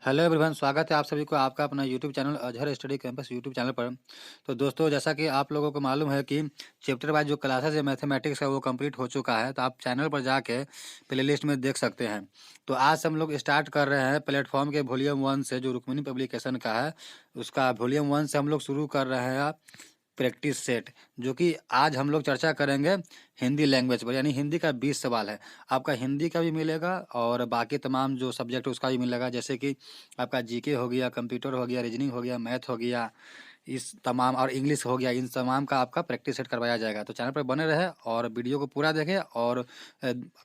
Hello everyone, स्वागत है आप सभी को आपका अपना YouTube channel Azhar study campus YouTube channel पर। तो दोस्तों, जैसा कि आप लोगों को मालूम है कि चैप्टर वाइज जो क्लासेस है मैथमेटिक्स का वो कंप्लीट हो चुका है। तो आप चैनल पर जाके प्लेलिस्ट में देख सकते हैं। तो आज हम लोग स्टार्ट कर रहे हैं प्लेटफॉर्म के वॉल्यूम 1 से, जो रुक्मिणी पब्लिकेशन का है उसका वॉल्यूम 1 से हम लोग शुरू कर रहे हैं प्रैक्टिस सेट, जो कि आज हम लोग चर्चा करेंगे हिंदी लैंग्वेज पर। यानी हिंदी का 20 सवाल है। आपका हिंदी का भी मिलेगा और बाकी तमाम जो सब्जेक्ट उसका भी मिलेगा, जैसे कि आपका जीके हो गया, कंप्यूटर हो गया, रीजनिंग हो गया, मैथ हो गया, इस तमाम और इंग्लिश हो गया। इन तमाम का आपका प्रैक्टिस सेट करवाया जाएगा। तो चैनल पर बने रहे और वीडियो को पूरा देखें और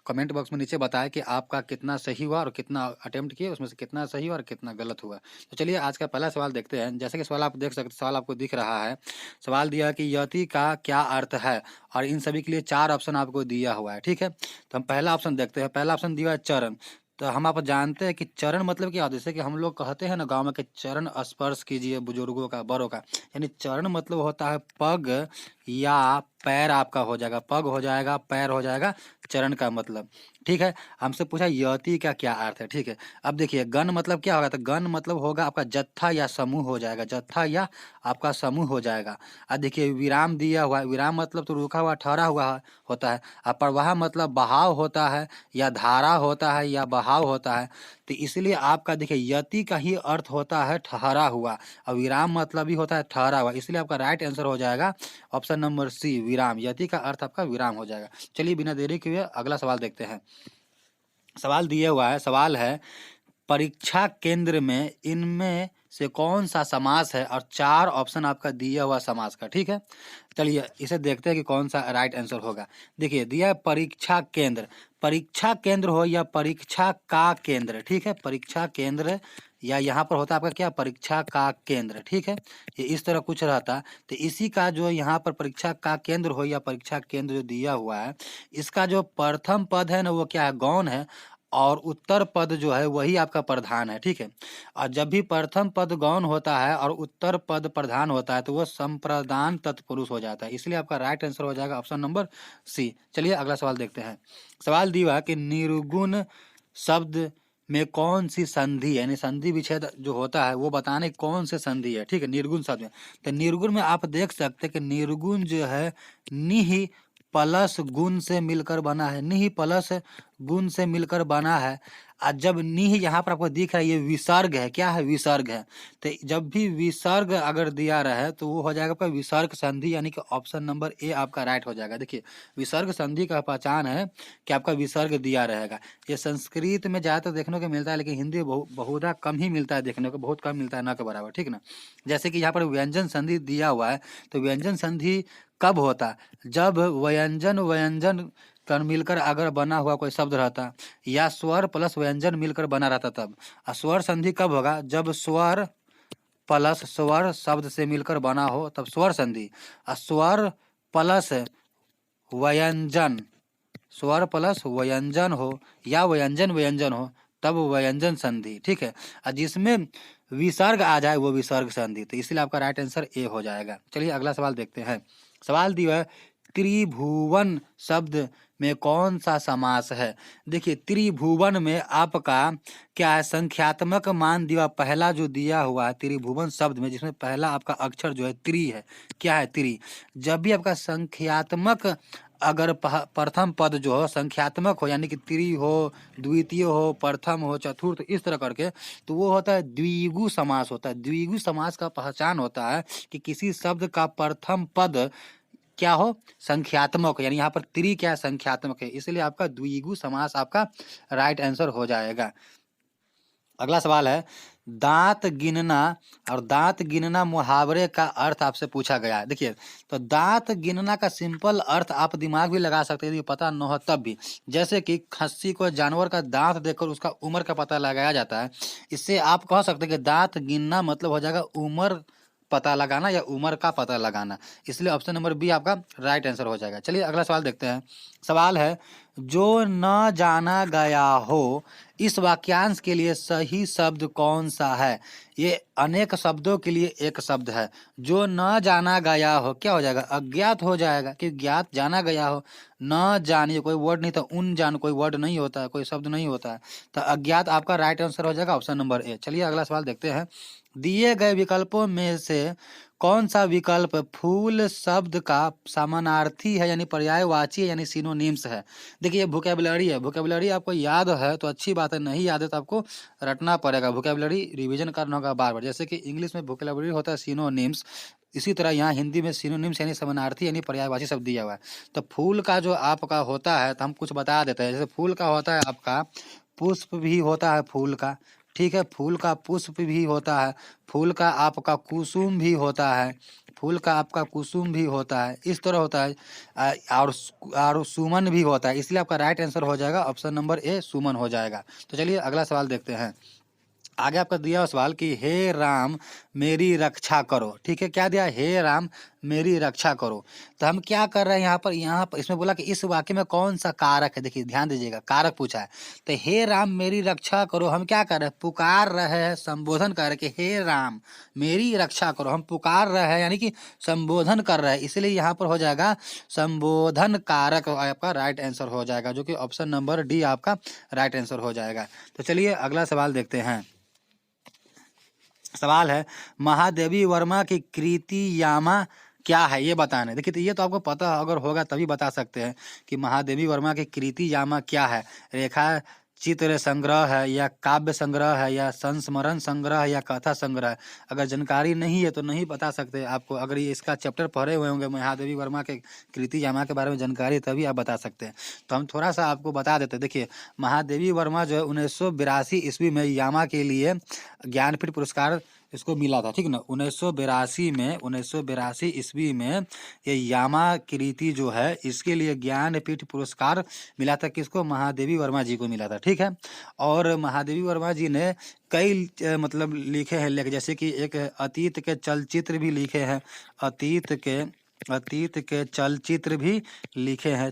कमेंट बॉक्स में नीचे बताएं कि आपका कितना सही हुआ और कितना अटेम्प्ट किए, उसमें से कितना सही हुआ और कितना गलत हुआ। तो चलिए आज का पहला सवाल देखते हैं। जैसे कि सवाल आप देख सकते, सवाल आपको दिख रहा है। सवाल दिया है कि यति का क्या अर्थ है, और इन सभी के लिए 4 ऑप्शन आपको दिया हुआ है। ठीक है, तो हम पहला ऑप्शन देखते हैं। पहला ऑप्शन दिया है चरण। तो हम आप जानते हैं कि चरण मतलब क्या होता है। जैसे कि हम लोग कहते हैं ना गांव में कि चरण स्पर्श कीजिए बुजुर्गों का, बड़ों का। यानी चरण मतलब होता है पग या पैर। आपका हो जाएगा पग, हो जाएगा पैर, हो जाएगा चरण का मतलब। ठीक है, हमसे पूछा यति का क्या अर्थ है। ठीक है, अब देखिए गण मतलब क्या होगा। तो गण मतलब होगा आपका जत्था या समूह हो जाएगा, जत्था या आपका समूह हो जाएगा। अब देखिए विराम दिया हुआ है। विराम मतलब तो रुका हुआ, ठहरा हुआ होता है। अब प्रवाह मतलब बहाव होता है, या धारा होता है, या बहाव होता है। तो इसलिए आपका देखिए यति का ही अर्थ होता है ठहरा हुआ, और विराम मतलब भी होता है ठहरा हुआ। इसलिए आपका राइट आंसर हो जाएगा ऑप्शन नंबर सी, विराम। यति का अर्थ आपका विराम हो जाएगा। चलिए बिना देरी किए अगला सवाल देखते हैं। सवाल दिया हुआ है, सवाल है परीक्षा केंद्र में इनमें से कौन सा समास है, और 4 ऑप्शन आपका दिया हुआ समास का। ठीक है, चलिए इसे देखते हैं कि कौन सा राइट आंसर होगा। देखिए दिया है परीक्षा केंद्र। परीक्षा केंद्र हो या परीक्षा का केंद्र, ठीक है, परीक्षा केंद्र या यहाँ पर होता है आपका क्या, परीक्षा का केंद्र। ठीक है, ये इस तरह कुछ रहता। तो इसी का जो यहाँ पर परीक्षा का केंद्र हो या परीक्षा केंद्र जो दिया हुआ है, इसका जो प्रथम पद है ना वो क्या है, गौण है, और उत्तर पद जो है वही आपका प्रधान है। ठीक है, और जब भी प्रथम पद गौण होता है और उत्तर पद प्रधान होता है तो वो संप्रदान तत्पुरुष हो जाता है। इसलिए आपका राइट आंसर हो जाएगा ऑप्शन नंबर सी। चलिए अगला सवाल देखते हैं। सवाल दिया कि निर्गुण शब्द में कौन सी संधि, यानी संधि विच्छेद जो होता है वो बताने कौन से संधि है। ठीक है, निर्गुण शब्द में। तो निर्गुण में आप देख सकते हैं कि निर्गुण जो है निहि प्लस गुण से मिलकर बना है। निहि प्लस गुण से मिलकर बना है। और जब निह यहाँ पर आपको दिख रहा है ये विसर्ग है, क्या है, विसर्ग है। तो जब भी विसर्ग अगर दिया रहे तो वो हो जाएगा आपका विसर्ग संधि, यानी कि ऑप्शन नंबर ए आपका राइट हो जाएगा। देखिए विसर्ग संधि का पहचान है कि आपका विसर्ग दिया रहेगा। ये संस्कृत में ज़्यादातर देखने को मिलता है, लेकिन हिंदी बहुधा कम ही मिलता है, देखने को बहुत कम मिलता है, ना के बराबर। ठीक ना, जैसे कि यहाँ पर व्यंजन संधि दिया हुआ है। तो व्यंजन संधि कब होता है, जब व्यंजन व्यंजन कर मिलकर अगर बना हुआ कोई शब्द रहता, या स्वर प्लस व्यंजन मिलकर बना रहता तब। स्वर संधि कब होगा, जब स्वर प्लस स्वर शब्द से मिलकर बना हो तब स्वर संधि। स्वर प्लस व्यंजन, स्वर प्लस व्यंजन हो या व्यंजन व्यंजन हो तब व्यंजन संधि। ठीक है, और जिसमें विसर्ग आ जाए वो विसर्ग संधि। तो इसलिए आपका राइट आंसर ए हो जाएगा। चलिए अगला सवाल देखते हैं। सवाल दिया है त्रिभुवन शब्द में कौन सा समास है। देखिए त्रिभुवन में आपका क्या है, संख्यात्मक मान दिया, पहला जो दिया हुआ है त्रिभुवन शब्द में, जिसमें पहला आपका अक्षर जो है त्रि है। क्या है, त्रि। जब भी आपका संख्यात्मक अगर प्रथम पद जो हो संख्यात्मक हो, यानी कि त्रि हो, द्वितीय हो, प्रथम हो, चतुर्थ, इस तरह करके, तो वो होता है द्विगु समास होता है। द्विगु समास का पहचान होता है कि किसी शब्द का प्रथम पद क्या हो, संख्यात्मक हो। यानी यहाँ पर त्रि क्या है, संख्यात्मक है, इसलिए आपका द्विगु समास आपका राइट आंसर हो जाएगा। अगला सवाल है दांत गिनना, और दांत गिनना मुहावरे का अर्थ आपसे पूछा गया है। देखिए तो दांत गिनना का सिंपल अर्थ आप दिमाग भी लगा सकते हैं यदि पता न हो तब भी। जैसे कि खस्सी को जानवर का दांत देखकर उसका उम्र का पता लगाया जाता है, इससे आप कह सकते हैं कि दांत गिनना मतलब हो जाएगा उम्र पता लगाना या उम्र का पता लगाना। इसलिए ऑप्शन नंबर बी आपका राइट आंसर हो जाएगा। चलिए अगला सवाल देखते हैं। सवाल है जो न जाना गया हो, इस वाक्यांश के लिए सही शब्द कौन सा है? ये अनेक शब्दों के लिए एक शब्द है। जो न जाना गया हो क्या हो जाएगा? अज्ञात हो जाएगा, कि ज्ञात जाना गया हो। न जानिए कोई वर्ड नहीं था, उन जान कोई वर्ड नहीं होता है, कोई शब्द नहीं होता है, तो अज्ञात आपका राइट आंसर हो जाएगा ऑप्शन नंबर ए। चलिए अगला सवाल देखते हैं। दिए गए विकल्पों में से कौन सा विकल्प फूल शब्द का समानार्थी है, यानी पर्यायवाची है, यानी सिनोनिम्स है? देखिए ये वोकैबुलरी है, वोकैबुलरी आपको याद है तो अच्छी बात है, नहीं याद है तो आपको रटना पड़ेगा, वोकैबुलरी रिवीजन करना होगा बार बार। जैसे कि इंग्लिश में वोकैबुलरी होता है सिनोनिम्स, इसी तरह यहाँ हिंदी में सिनोनिम्स यानी समानार्थी यानी पर्यायवाची शब्द दिया हुआ है। तो फूल का जो आपका होता है, तो हम कुछ बता देते हैं। जैसे फूल का होता है आपका पुष्प भी होता है फूल का, ठीक है, फूल का पुष्प भी होता है, फूल का आपका कुसुम भी होता है, फूल का आपका कुसुम भी होता है, इस तरह होता है। और सुमन भी होता है, इसलिए आपका राइट आंसर हो जाएगा ऑप्शन नंबर ए, सुमन हो जाएगा। तो चलिए अगला सवाल देखते हैं। आगे आपका दिया हुआ सवाल कि हे राम मेरी रक्षा करो, ठीक है, क्या दिया? हे राम मेरी रक्षा करो। तो हम क्या कर रहे हैं यहाँ पर इसमें बोला कि इस वाक्य में कौन सा कारक है, देखिए ध्यान दीजिएगा, कारक पूछा है। तो हे राम मेरी रक्षा करो, हम क्या कर रहे हैं? पुकार रहे हैं, संबोधन कर रहे हैं कि हे राम मेरी रक्षा करो, हम पुकार रहे हैं यानी कि संबोधन कर रहे हैं, इसलिए यहाँ पर हो जाएगा संबोधन कारक आपका राइट आंसर हो जाएगा, जो कि ऑप्शन नंबर डी आपका राइट आंसर हो जाएगा। तो चलिए अगला सवाल देखते हैं। सवाल है महादेवी वर्मा की कृति यामा क्या है, ये बताना है। देखिए तो ये तो आपको पता अगर होगा तभी बता सकते हैं कि महादेवी वर्मा की कृति यामा क्या है। रेखा चित्र संग्रह है, या काव्य संग्रह है, या संस्मरण संग्रह है, या कथा संग्रह है। अगर जानकारी नहीं है तो नहीं बता सकते आपको। अगर ये इसका चैप्टर पढ़े हुए होंगे महादेवी वर्मा के कृति यामा के बारे में जानकारी, तभी आप बता सकते हैं। तो हम थोड़ा सा आपको बता देते हैं। देखिए महादेवी वर्मा जो है 1982 ईस्वी में यामा के लिए ज्ञानपीठ पुरस्कार इसको मिला था, ठीक ना। 1982 ईस्वी में ये यामा कृति जो है इसके लिए ज्ञानपीठ पुरस्कार मिला था। किसको? महादेवी वर्मा जी को मिला था, ठीक है। और महादेवी वर्मा जी ने कई मतलब लिखे हैं लेख, जैसे कि एक अतीत के चलचित्र भी लिखे हैं, अतीत के चलचित्र भी लिखे हैं,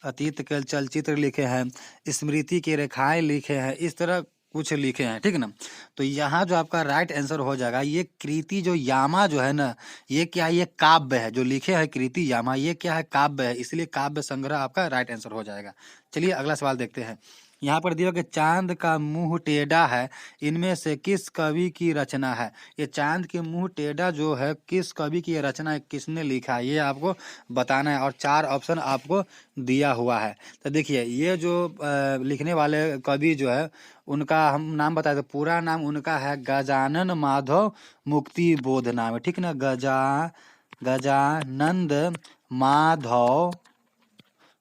अतीत के चलचित्र लिखे हैं, स्मृति की रेखाएं लिखे हैं, इस तरह कुछ लिखे हैं, ठीक ना। तो यहाँ जो आपका राइट आंसर हो जाएगा, ये कृति जो यामा जो है ना, ये क्या है? ये काव्य है, जो लिखे हैं कृति यामा, ये क्या है? काव्य है, इसलिए काव्य संग्रह आपका राइट आंसर हो जाएगा। चलिए अगला सवाल देखते हैं। यहाँ पर दिया कि चांद का मुंह टेढ़ा है, इनमें से किस कवि की रचना है? ये चांद के मुंह टेढ़ा जो है किस कवि की रचना है, किसने लिखा है, ये आपको बताना है। और 4 ऑप्शन आपको दिया हुआ है। तो देखिए ये जो लिखने वाले कवि जो है उनका हम नाम बता दें। पूरा नाम उनका है गजानन माधव मुक्ति बोध नाम है, ठीक ना। गजानंद माधव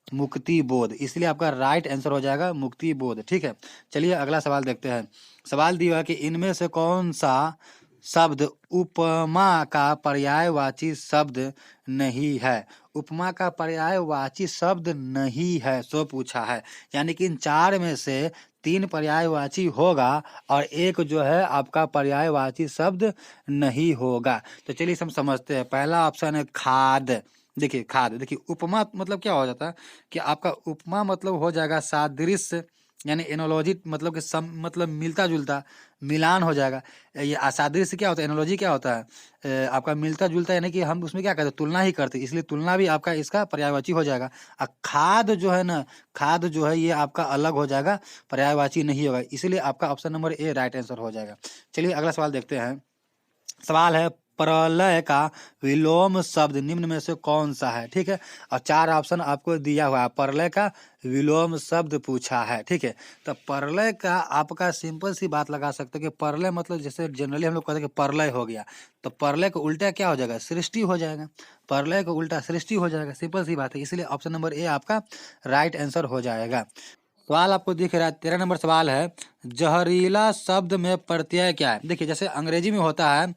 मुक्ति बोध, इसलिए आपका राइट आंसर हो जाएगा मुक्ति बोध, ठीक है। चलिए अगला सवाल देखते हैं। सवाल दिया है कि इनमें से कौन सा शब्द उपमा का पर्यायवाची शब्द नहीं है? उपमा का पर्यायवाची शब्द नहीं है, सो पूछा है। यानी कि इन 4 में से 3 पर्यायवाची होगा और एक जो है आपका पर्यायवाची शब्द नहीं होगा। तो चलिए हम समझते हैं। पहला ऑप्शन है खाद। देखिए खाद, देखिए उपमा मतलब क्या हो जाता है कि आपका उपमा मतलब हो जाएगा सादृश्य, यानी एनोलॉजी मतलब कि मतलब मिलता जुलता, मिलान हो जाएगा। ये असादृश्य क्या होता है? एनोलॉजी क्या होता है? आपका मिलता जुलता, यानी कि हम उसमें क्या करते हैं? तुलना ही करते हैं, इसलिए तुलना भी आपका इसका पर्यायवाची हो जाएगा। खाद जो है ना, खाद जो है ये आपका अलग हो जाएगा, पर्यायवाची नहीं होगा, इसलिए आपका option number A right answer हो जाएगा। चलिए अगला सवाल देखते हैं। सवाल है प्रलय का विलोम शब्द निम्न में से कौन सा है, ठीक है। और 4 ऑप्शन आपको दिया हुआ है। प्रलय का विलोम शब्द पूछा है, ठीक है। तो प्रलय का आपका सिंपल सी बात लगा सकते हैं कि प्रलय मतलब जैसे जनरली हम लोग कहते हैं कि प्रलय हो गया, तो प्रलय का उल्टा क्या हो जाएगा? सृष्टि हो जाएगा। प्रलय का उल्टा सृष्टि हो जाएगा, सिंपल सी बात है, इसलिए ऑप्शन नंबर ए आपका राइट आंसर हो जाएगा। सवाल आपको दिख रहा है 13 नंबर सवाल है जहरीला शब्द में प्रत्यय क्या है? देखिए जैसे अंग्रेजी में होता है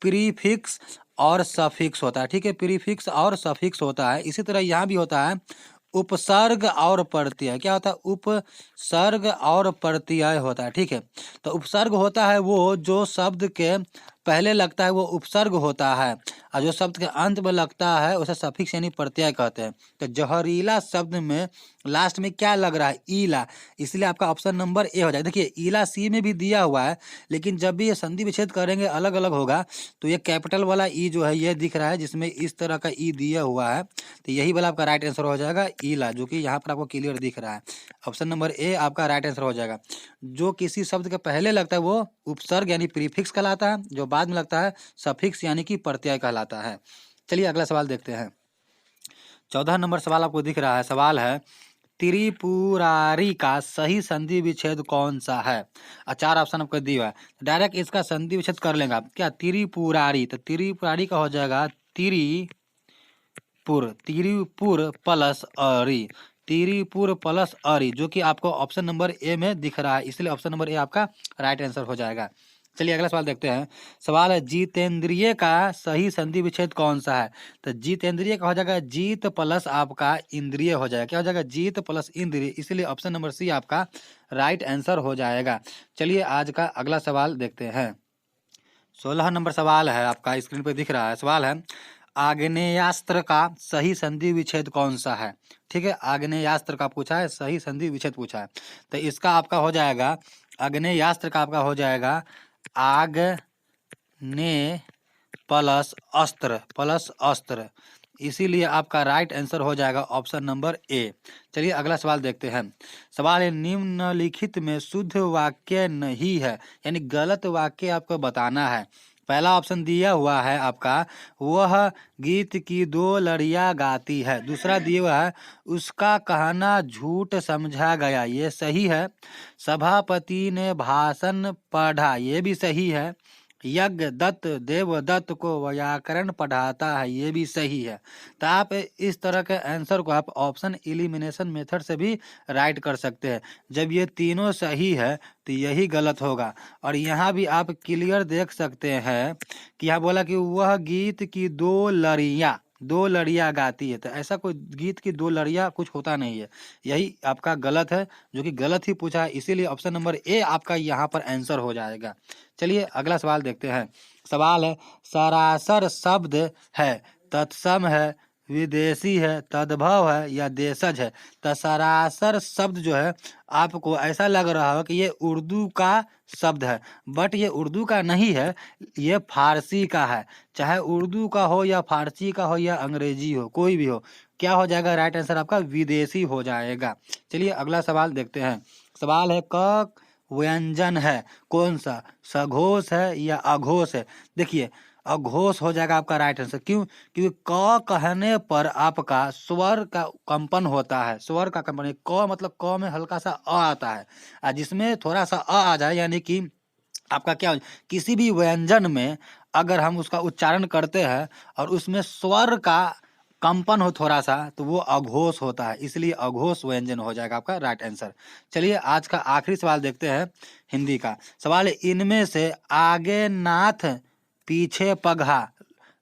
प्रीफिक्स और सफिक्स होता है, ठीक है, प्रीफिक्स और सफिक्स होता है। इसी तरह यहाँ भी होता है उपसर्ग और प्रत्यय। क्या होता है? उपसर्ग और प्रत्यय होता है, ठीक है। तो उपसर्ग होता है वो जो शब्द के पहले लगता है वो उपसर्ग होता है, और जो शब्द के अंत में लगता है उसे सफिक्स यानी प्रत्यय कहते हैं। तो जहरीला शब्द में लास्ट में क्या लग रहा है? ईला, इसलिए आपका ऑप्शन नंबर ए हो जाएगा। देखिए ईला सी में भी दिया हुआ है, लेकिन जब भी ये संधि विच्छेद करेंगे अलग अलग होगा। तो ये कैपिटल वाला ई जो है ये दिख रहा है, जिसमें इस तरह का ई दिया हुआ है, तो यही वाला आपका राइट आंसर हो जाएगा ईला, जो कि यहाँ पर आपको क्लियर दिख रहा है। ऑप्शन नंबर ए आपका राइट आंसर हो जाएगा। जो किसी शब्द के पहले लगता है वो उपसर्ग यानी प्रीफिक्स कहलाता है, जो बाद में लगता है सफिक्स यानी कि प्रत्यय कहलाता है। चलिए अगला सवाल देखते हैं। 14 नंबर सवाल आपको दिख रहा है। सवाल है त्रिपुरारी का सही संधि विच्छेद कौन सा है? 4 ऑप्शन आपको दिया है, डायरेक्ट इसका संधि विच्छेद कर लेंगे आप। क्या त्रिपुरारी, तो त्रिपुरारी का हो जाएगा त्रिपुर प्लस अरी, त्रिपुर प्लस अरी, जो कि आपको ऑप्शन नंबर ए में दिख रहा है, इसलिए ऑप्शन नंबर ए आपका राइट आंसर हो जाएगा। चलिए अगला सवाल देखते हैं। सवाल है जितेंद्रिय का सही संधि विच्छेद कौन सा है? तो जितेंद्रिय का हो जाएगा जीत प्लस आपका इंद्रिय हो जाएगा। क्या हो जाएगा? जीत प्लस इंद्रिय, इसलिए ऑप्शन नंबर सी आपका राइट आंसर हो जाएगा। चलिए आज का अगला सवाल देखते हैं। 16 नंबर सवाल है, आपका स्क्रीन पे दिख रहा है। सवाल है आग्नेयास्त्र का सही संधि विच्छेद कौन सा है? ठीक है, आग्नेयास्त्र का पूछा है, सही संधि विच्छेद पूछा है, तो इसका आपका हो जाएगा, आग्नेयास्त्र का आपका हो जाएगा आग्नेय प्लस अस्त्र, इसीलिए आपका राइट आंसर हो जाएगा ऑप्शन नंबर ए। चलिए अगला सवाल देखते हैं। सवाल है निम्नलिखित में शुद्ध वाक्य नहीं है, यानी गलत वाक्य आपको बताना है। पहला ऑप्शन दिया हुआ है आपका, वह गीत की 2 लड़ियां गाती है। दूसरा दिया हुआ है, उसका कहना झूठ समझा गया, ये सही है। सभापति ने भाषण पढ़ा, ये भी सही है। यज्ञ दत्त देवदत्त को व्याकरण पढ़ाता है, ये भी सही है। तो आप इस तरह के आंसर को आप ऑप्शन एलिमिनेशन मेथड से भी राइट कर सकते हैं। जब ये तीनों सही है तो यही गलत होगा। और यहाँ भी आप क्लियर देख सकते हैं कि यहाँ बोला कि वह गीत की 2 लड़ियां गाती है, तो ऐसा कोई गीत की 2 लड़ियां कुछ होता नहीं है, यही आपका गलत है, जो कि गलत ही पूछा है, इसीलिए ऑप्शन नंबर ए आपका यहाँ पर आंसर हो जाएगा। चलिए अगला सवाल देखते हैं। सवाल है सरासर शब्द है, तत्सम है, विदेशी है, तद्भव है या देशज है? तो सरासर शब्द जो है आपको ऐसा लग रहा हो कि ये उर्दू का शब्द है, बट ये उर्दू का नहीं है, ये फारसी का है। चाहे उर्दू का हो या फारसी का हो या अंग्रेजी हो, कोई भी हो, क्या हो जाएगा? राइट आंसर आपका विदेशी हो जाएगा। चलिए अगला सवाल देखते हैं। सवाल है क व्यंजन है कौन सा? सघोष है या अघोष है? देखिए अघोष हो जाएगा आपका राइट आंसर। क्यों? क्योंकि क कहने पर आपका स्वर का कंपन होता है, स्वर का कंपन। क मतलब क में हल्का सा अ आता है, और जिसमें थोड़ा सा अ आ जाए, यानी कि आपका क्या हो, किसी भी व्यंजन में अगर हम उसका उच्चारण करते हैं और उसमें स्वर का कंपन हो थोड़ा सा, तो वो अघोष होता है, इसलिए अघोष व्यंजन हो जाएगा आपका राइट आंसर। चलिए आज का आखिरी सवाल देखते हैं हिंदी का। सवाल है इनमें से आगे नाथ पीछे पगहा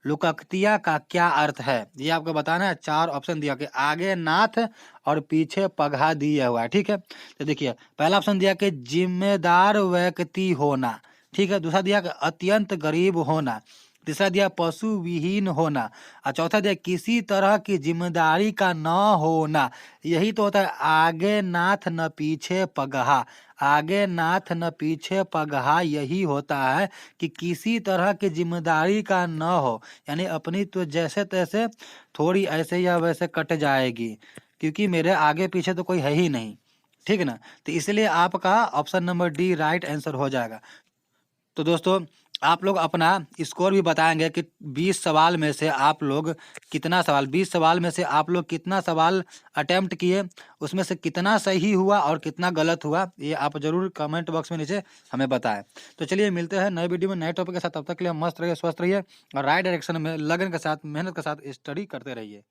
लुकक्तिया का क्या अर्थ है? ये आपको बताना है। 4 ऑप्शन दिया कि आगे नाथ और पीछे पगहा दिया हुआ है, ठीक है। तो देखिए पहला ऑप्शन दिया कि जिम्मेदार व्यक्ति होना, ठीक है। दूसरा दिया कि अत्यंत गरीब होना। तीसरा दिया पशु विहीन होना, और चौथा दिया किसी तरह की जिम्मेदारी का न होना। यही तो होता है आगे नाथ न पीछे पगहा, आगे नाथ न पीछे पगहा, यही होता है कि किसी तरह की जिम्मेदारी का न हो, यानी अपनी तो जैसे तैसे थोड़ी ऐसे या वैसे कट जाएगी, क्योंकि मेरे आगे पीछे तो कोई है ही नहीं, ठीक है ना। तो इसलिए आपका option number D right answer हो जाएगा। तो दोस्तों आप लोग अपना स्कोर भी बताएंगे कि 20 सवाल में से आप लोग कितना सवाल, 20 सवाल में से आप लोग कितना सवाल अटेम्प्ट किए, उसमें से कितना सही हुआ और कितना गलत हुआ, ये आप जरूर कमेंट बॉक्स में नीचे हमें बताएं। तो चलिए मिलते हैं नए वीडियो में नए टॉपिक के साथ, तब तक के लिए मस्त रहिए, स्वस्थ रहिए और राइट डायरेक्शन में लगन के साथ, मेहनत के साथ स्टडी करते रहिए।